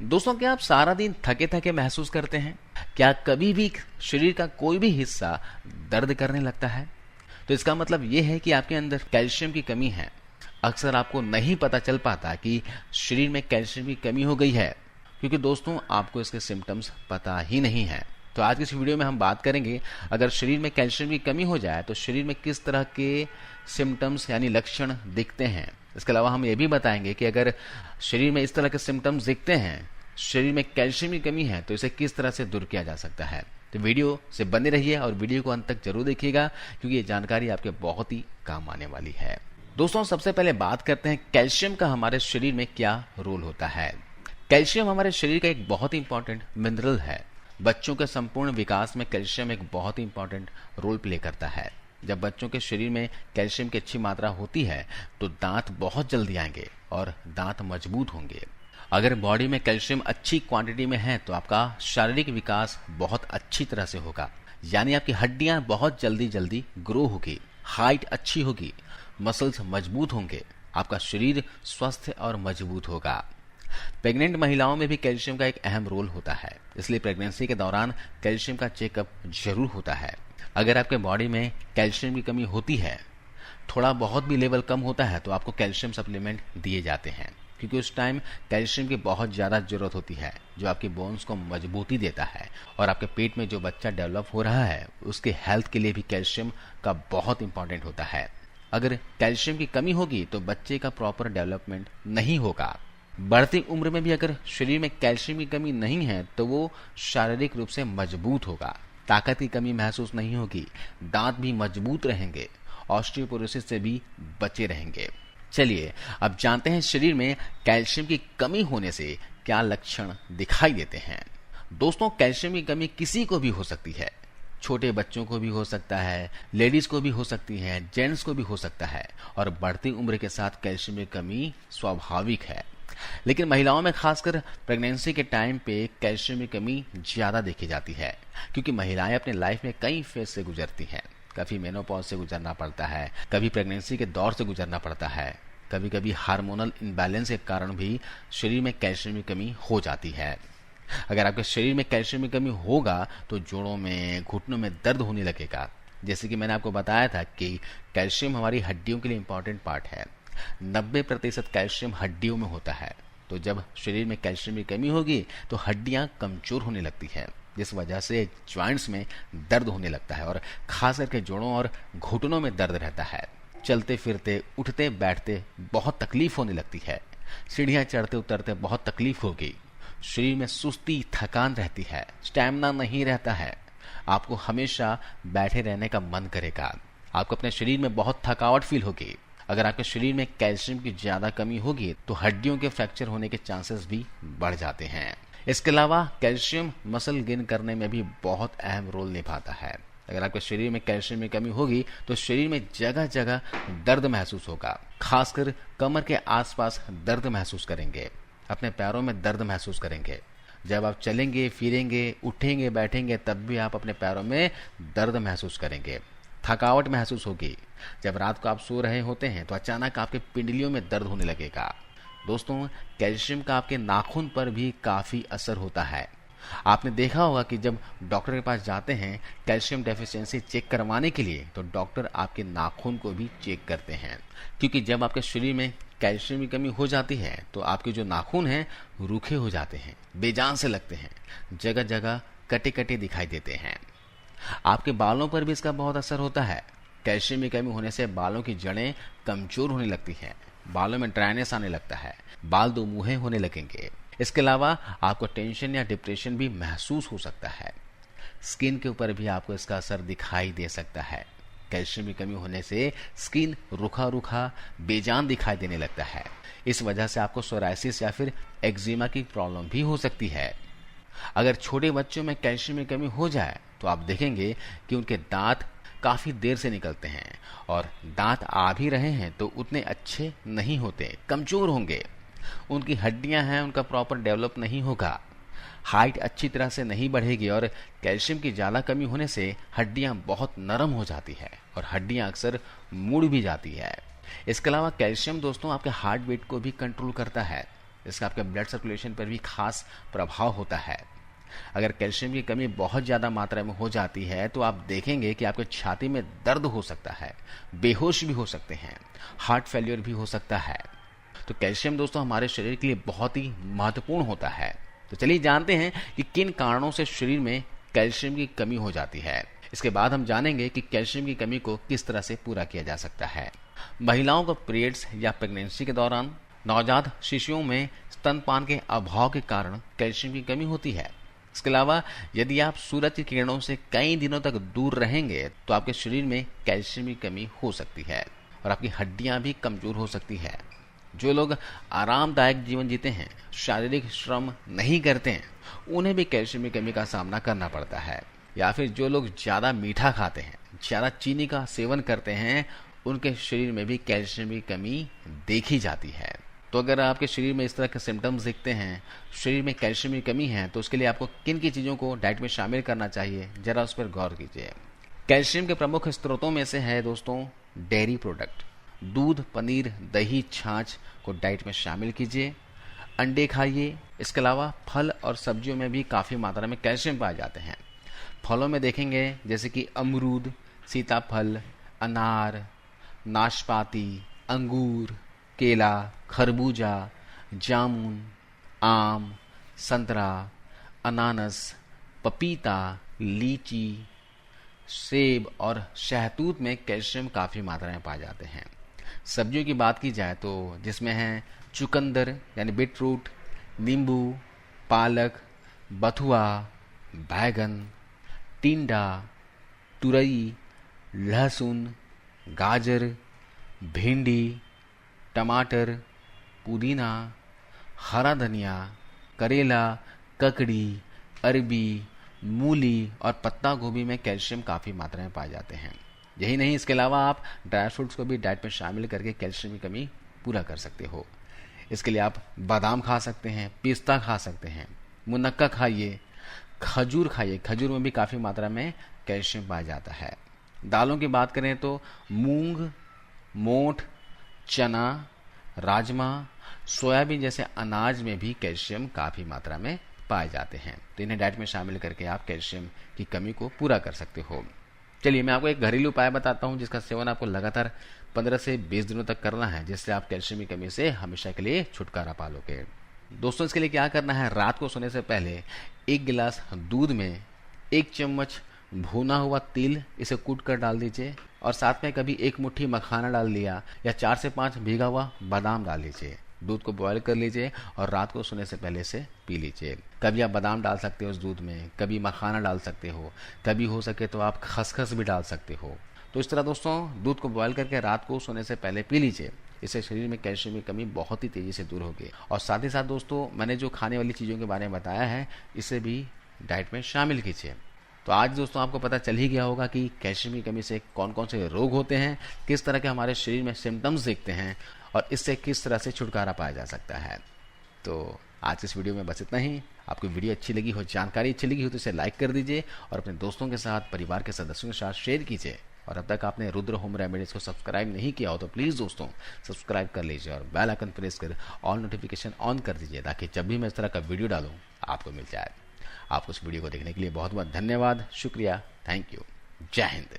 दोस्तों, क्या आप सारा दिन थके थके महसूस करते हैं? क्या कभी भी शरीर का कोई भी हिस्सा दर्द करने लगता है? तो इसका मतलब ये है कि आपके अंदर कैल्शियम की कमी है। अक्सर आपको नहीं पता चल पाता कि शरीर में कैल्शियम की कमी हो गई है, क्योंकि दोस्तों आपको इसके सिम्टम्स पता ही नहीं है। तो आज की इस वीडियो में हम बात करेंगे, अगर शरीर में कैल्शियम की कमी हो जाए तो शरीर में किस तरह के सिम्टम्स यानी लक्षण दिखते हैं। इसके अलावा हम ये भी बताएंगे कि अगर शरीर में इस तरह के सिम्टम्स दिखते हैं, शरीर में कैल्शियम की कमी है, तो इसे किस तरह से दूर किया जा सकता है। तो वीडियो से बने रहिए और वीडियो को अंत तक जरूर देखिएगा, क्योंकि ये जानकारी आपके बहुत ही काम आने वाली है। दोस्तों, सबसे पहले बात करते हैं कैल्शियम का हमारे शरीर में क्या रोल होता है। कैल्शियम हमारे शरीर का एक बहुत ही इंपॉर्टेंट मिनरल है। बच्चों के संपूर्ण विकास में कैल्शियम एक बहुत ही इंपॉर्टेंट रोल प्ले करता है। जब बच्चों के शरीर में कैल्शियम की अच्छी मात्रा होती है तो दांत बहुत जल्दी आएंगे और दांत मजबूत होंगे। अगर बॉडी में कैल्शियम अच्छी क्वांटिटी में है तो आपका शारीरिक विकास बहुत अच्छी तरह से होगा, यानी आपकी हड्डियां बहुत जल्दी जल्दी ग्रो होगी, हाइट अच्छी होगी, मसल्स मजबूत होंगे, आपका शरीर स्वस्थ और मजबूत होगा। प्रेग्नेंट महिलाओं में भी कैल्शियम का एक अहम रोल होता है, इसलिए प्रेगनेंसी के दौरान कैल्शियम का चेकअप जरूर होता है। अगर आपके बॉडी में कैल्शियम की कमी होती है, थोड़ा बहुत भी लेवल कम होता है, तो आपको कैल्शियम सप्लीमेंट दिए जाते हैं, क्योंकि उस टाइम कैल्शियम की बहुत ज़्यादा जरूरत होती है, जो आपकी बोन्स को मजबूती देता है। और आपके पेट में जो बच्चा डेवलप हो रहा है उसके हेल्थ के लिए भी कैल्शियम का बहुत इंपॉर्टेंट होता है। अगर कैल्शियम की कमी होगी तो बच्चे का प्रॉपर डेवलपमेंट नहीं होगा। बढ़ती उम्र में भी अगर शरीर में कैल्शियम की कमी नहीं है तो वो शारीरिक रूप से मजबूत होगा, ताकत की कमी महसूस नहीं होगी, दांत भी मजबूत रहेंगे, ऑस्टियोपोरोसिस से भी बचे रहेंगे। चलिए अब जानते हैं शरीर में कैल्शियम की कमी होने से क्या लक्षण दिखाई देते हैं। दोस्तों, कैल्शियम की कमी किसी को भी हो सकती है। छोटे बच्चों को भी हो सकता है, लेडीज को भी हो सकती है, जेंट्स को भी हो सकता है, और बढ़ती उम्र के साथ कैल्शियम की कमी स्वाभाविक है। लेकिन महिलाओं में खासकर प्रेगनेंसी के टाइम पे कैल्शियम की कमी ज्यादा देखी जाती है, क्योंकि महिलाएं अपने लाइफ में कई फेज से गुजरती हैं। कभी मेनोपॉज से गुजरना पड़ता है, कभी प्रेगनेंसी के दौर से गुजरना पड़ता है, कभी कभी हार्मोनल इम्बैलेंस के कारण भी शरीर में कैल्शियम की कमी हो जाती है। अगर आपके शरीर में कैल्शियम की कमी होगा तो जोड़ों में, घुटनों में दर्द होने लगेगा। जैसे कि मैंने आपको बताया था कि कैल्शियम हमारी हड्डियों के लिए इंपॉर्टेंट पार्ट है। 90% कैल्शियम हड्डियों में होता है। तो जब शरीर में कैल्शियम की कमी होगी तो हड्डियां कमजोर होने लगती है, जिस वजह से जॉइंट्स में दर्द होने लगता है और खास करके जोड़ों और घुटनों में दर्द रहता है। चलते फिरते, उठते बैठते बहुत तकलीफ होने लगती है। सीढ़ियां चढ़ते उतरते बहुत तकलीफ होगी। शरीर में सुस्ती, थकान रहती है, स्टैमिना नहीं रहता है, आपको हमेशा बैठे रहने का मन करेगा, आपको अपने शरीर में बहुत थकावट फील होगी। अगर आपके शरीर में कैल्शियम की ज्यादा कमी होगी तो हड्डियों के फ्रैक्चर होने के चांसेस भी बढ़ जाते हैं। इसके अलावा कैल्शियम मसल गेन करने में भी बहुत अहम रोल निभाता है। अगर आपके शरीर में कैल्शियम की कमी होगी तो शरीर में जगह जगह दर्द महसूस होगा, खासकर कमर के आसपास दर्द महसूस करेंगे, अपने पैरों में दर्द महसूस करेंगे। जब आप चलेंगे, फिरेंगे, उठेंगे, बैठेंगे, तब भी आप अपने पैरों में दर्द महसूस करेंगे, थकावट महसूस होगी। जब रात को आप सो रहे होते हैं तो अचानक आपके पिंडलियों में दर्द होने लगेगा। दोस्तों, कैल्शियम का आपके नाखून पर भी काफी असर होता है। आपने देखा होगा कि जब डॉक्टर के पास जाते हैं कैल्शियम डेफिशिएंसी चेक करवाने के लिए, तो डॉक्टर आपके नाखून को भी चेक करते हैं, क्योंकि जब आपके शरीर में कैल्शियम की कमी हो जाती है तो आपके जो नाखून हैं रूखे हो जाते हैं, बेजान से लगते हैं, जगह जगह कटे कटे दिखाई देते हैं। आपके बालों पर भी इसका बहुत असर होता है। कैल्शियम की कमी होने से बालों की जड़ें कमजोर होने लगती हैं, बालों में ड्राइनेस आने लगता है, बाल दो मुंहे होने लगेंगे। इसके अलावा आपको टेंशन या डिप्रेशन भी महसूस हो सकता है। स्किन के ऊपर भी आपको इसका असर दिखाई दे सकता है। कैल्शियम की कमी होने से स्किन रूखा रूखा, बेजान दिखाई देने लगता है। इस वजह से आपको सोराइसिस या फिर एक्जिमा की प्रॉब्लम भी हो सकती है। अगर छोटे बच्चों में कैल्शियम की कमी हो जाए तो आप देखेंगे कि उनके दांत काफी देर से निकलते हैं, और दांत आ भी रहे हैं तो उतने अच्छे नहीं होते, कमजोर होंगे। उनकी हड्डियां हैं, उनका प्रॉपर डेवलप नहीं होगा, हाइट अच्छी तरह से नहीं बढ़ेगी, और कैल्शियम की ज्यादा कमी होने से हड्डियां बहुत नरम हो जाती है और हड्डियां अक्सर मुड़ भी जाती है। इसके अलावा कैल्शियम दोस्तों आपके हार्ट बीट को भी कंट्रोल करता है। इसका आपके ब्लड सर्कुलेशन पर भी खास प्रभाव होता है। अगर कैल्शियम की कमी बहुत ज़्यादा मात्रा में हो जाती है तो आप देखेंगे कि आपके छाती में दर्द हो सकता है, बेहोश भी हो सकते हैं, हार्ट फेल्योर भी हो सकता है। तो कैल्शियम दोस्तों हमारे शरीर के लिए बहुत ही महत्वपूर्ण होता है। तो चलिए जानते हैं कि किन कारणों से शरीर में कैल्शियम की कमी हो जाती है। इसके बाद हम जानेंगे कि कैल्शियम की कमी को किस तरह से पूरा किया जा सकता है। महिलाओं को पीरियड्स या प्रेगनेंसी के दौरान, नवजात शिशुओं में स्तनपान के अभाव के कारण कैल्शियम की कमी होती है। इसके अलावा यदि आप सूरज की किरणों से कई दिनों तक दूर रहेंगे तो आपके शरीर में कैल्शियम की कमी हो सकती है और आपकी हड्डियां भी कमजोर हो सकती है। जो लोग आरामदायक जीवन जीते हैं, शारीरिक श्रम नहीं करते हैं, उन्हें भी कैल्शियम की कमी का सामना करना पड़ता है। या फिर जो लोग ज़्यादा मीठा खाते हैं, ज़्यादा चीनी का सेवन करते हैं, उनके शरीर में भी कैल्शियम की कमी देखी जाती है। तो अगर आपके शरीर में इस तरह के सिम्टम्स दिखते हैं, शरीर में कैल्शियम की कमी है, तो उसके लिए आपको किन की चीज़ों को डाइट में शामिल करना चाहिए, जरा उस पर गौर कीजिए। कैल्शियम के प्रमुख स्रोतों में से है दोस्तों डेयरी प्रोडक्ट। दूध, पनीर, दही, छाछ को डाइट में शामिल कीजिए। अंडे खाइए। इसके अलावा फल और सब्जियों में भी काफ़ी मात्रा में कैल्शियम पाए जाते हैं। फलों में देखेंगे जैसे कि अमरूद, सीताफल, अनार, नाशपाती, अंगूर, केला, खरबूजा, जामुन, आम, संतरा, अनानास, पपीता, लीची, सेब और शहतूत में कैल्शियम काफ़ी मात्रा में पाए जाते हैं। सब्जियों की बात की जाए तो जिसमें हैं चुकंदर यानी बीटरूट, नींबू, पालक, बथुआ, बैगन, टिंडा, तुरई, लहसुन, गाजर, भिंडी, टमाटर, पुदीना, हरा धनिया, करेला, ककड़ी, अरबी, मूली और पत्ता गोभी में कैल्शियम काफ़ी मात्रा में पाए जाते हैं। यही नहीं, इसके अलावा आप ड्राई फ्रूट्स को भी डाइट में शामिल करके कैल्शियम की कमी पूरा कर सकते हो। इसके लिए आप बादाम खा सकते हैं, पिस्ता खा सकते हैं, मुनक्का खाइए, खजूर खाइए। खजूर में भी काफ़ी मात्रा में कैल्शियम पाया जाता है। दालों की बात करें तो मूंग, मोठ, चना, राजमा, सोयाबीन जैसे अनाज में भी कैल्शियम काफ़ी मात्रा में पाए जाते हैं। तो इन्हें डाइट में शामिल करके आप कैल्शियम की कमी को पूरा कर सकते हो। चलिए मैं आपको एक घरेलू उपाय बताता हूं जिसका सेवन आपको लगातार 15 से 20 दिनों तक करना है, जिससे आप कैल्शियम की कमी से हमेशा के लिए छुटकारा पालोगे। दोस्तों इसके लिए क्या करना है, रात को सोने से पहले 1 गिलास दूध में 1 चम्मच भुना हुआ तिल इसे कूट कर डाल दीजिए और साथ में कभी 1 मुट्ठी मखाना डाल दिया या 4 से 5 भीगा हुआ बादाम डाल लीजिए। दूध को बॉयल कर लीजिए और रात को सोने से पहले से पी लीजिए। कभी आप बादाम डाल सकते हो उस दूध में, कभी मखाना डाल सकते हो, कभी हो सके तो आप खसखस भी डाल सकते हो। तो इस तरह दोस्तों दूध को बॉयल करके रात को सोने से पहले पी लीजिए। इससे शरीर में कैल्शियम की कमी बहुत ही तेजी से दूर होगी। और साथ ही साथ दोस्तों मैंने जो खाने वाली चीज़ों के बारे में बताया है, इसे भी डाइट में शामिल कीजिए। तो आज दोस्तों आपको पता चल ही गया होगा कि कैल्शियम की कमी से कौन कौन से रोग होते हैं, किस तरह के हमारे शरीर में सिम्टम्स दिखते हैं और इससे किस तरह से छुटकारा पाया जा सकता है। तो आज इस वीडियो में बस इतना ही। आपको वीडियो अच्छी लगी हो, जानकारी अच्छी लगी हो तो इसे लाइक कर दीजिए और अपने दोस्तों के साथ, परिवार के सदस्यों के साथ शेयर कीजिए। और अब तक आपने रुद्र होम रेमेडीज को सब्सक्राइब नहीं किया हो तो प्लीज़ दोस्तों सब्सक्राइब कर लीजिए और बेल आइकन प्रेस कर ऑल नोटिफिकेशन ऑन कर दीजिए ताकि जब भी मैं इस तरह का वीडियो डालूँ आपको मिल जाए। आपको इस वीडियो को देखने के लिए बहुत बहुत धन्यवाद, शुक्रिया, थैंक यू, जय हिंद।